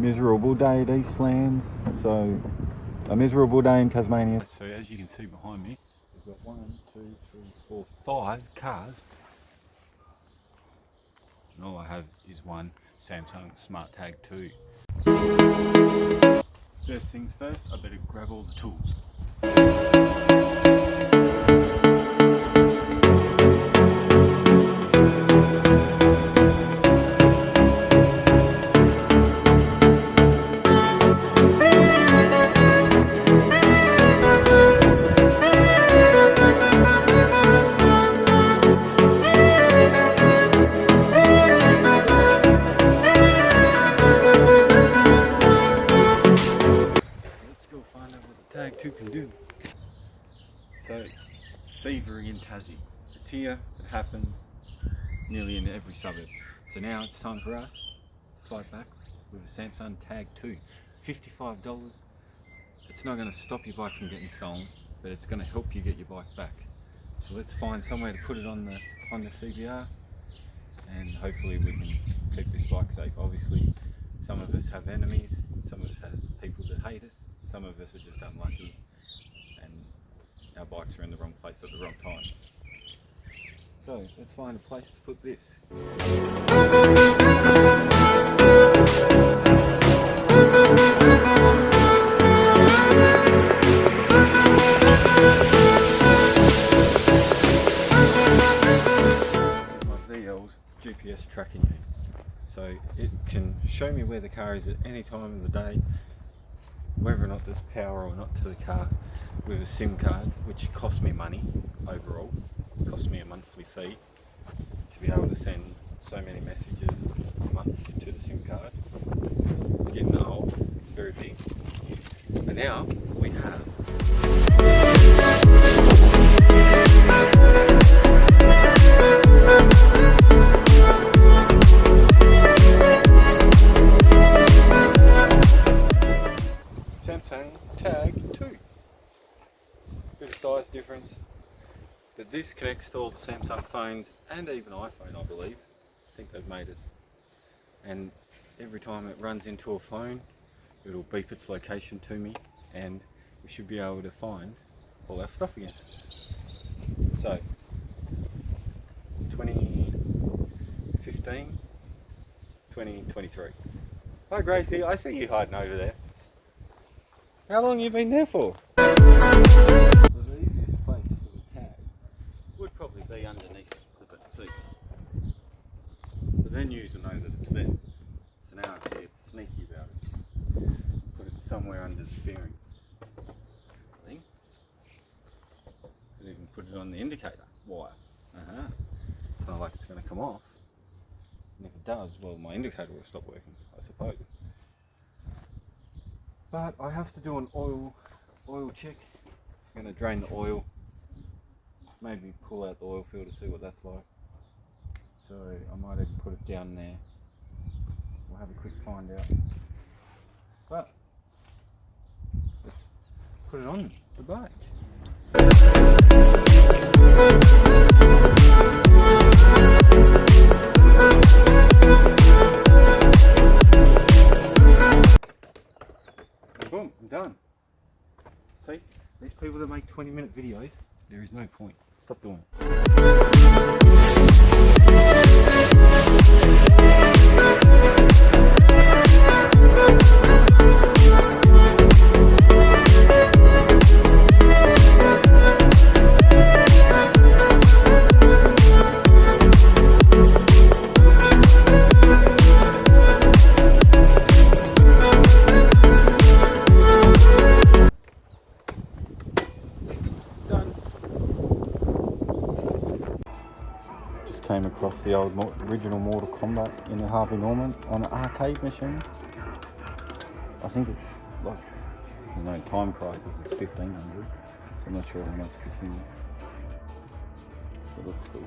miserable day at Eastlands, so a miserable day in Tasmania. So as you can see behind me, we've got 1, 2, 3, 4, 5 cars, and all I have is one Samsung Smart Tag 2. First things first, I better grab all the tools. Tag 2 can do. So, thievery in Tassie. It's here, it happens nearly in every suburb. So now it's time for us to fight back with a Samsung Tag 2. $55. It's not going to stop your bike from getting stolen, but it's going to help you get your bike back. So let's find somewhere to put it on the CBR, and hopefully we can keep this bike safe. Obviously, some of us have enemies, some of us have people that hate us, some of us are just unlucky and our bikes are in the wrong place at the wrong time. So let's find a place to put this. My VL's GPS tracking unit. So it can show me where the car is at any time of the day, whether or not there's power or not to the car, with a SIM card, which costs me money overall. It costs me a monthly fee to be able to send so many messages a month to the SIM card. It's getting old, it's very big. But now we have Samsung Tag 2. Bit of size difference, but this connects to all the Samsung phones and even iPhone, I believe. I think they've made it. And every time it runs into a phone, it'll beep its location to me, and we should be able to find all our stuff again. So, 2015, 2023. Hi Gracie, I see you hiding over there. How long have you been there for? So the easiest place for the tag would probably be underneath the seat. But then you know that it's there. So now I can get sneaky about it. Put it somewhere under the steering thing. Could even put it on the indicator wire. It's not like it's going to come off. And if it does, well, my indicator will stop working, I suppose. But I have to do an oil check. I'm going to drain the oil, maybe pull out the oil filter to see what that's like. So I might even put it down there. We'll have a quick find out. But let's put it on the bike. Boom, I'm done. See, these people that make 20-minute videos, there is no point. Stop doing it. Came across the old original Mortal Kombat in a Harvey Norman on an arcade machine. I think it's like, you know, time price, this is 1500. So I'm not sure how much this is. It looks cool.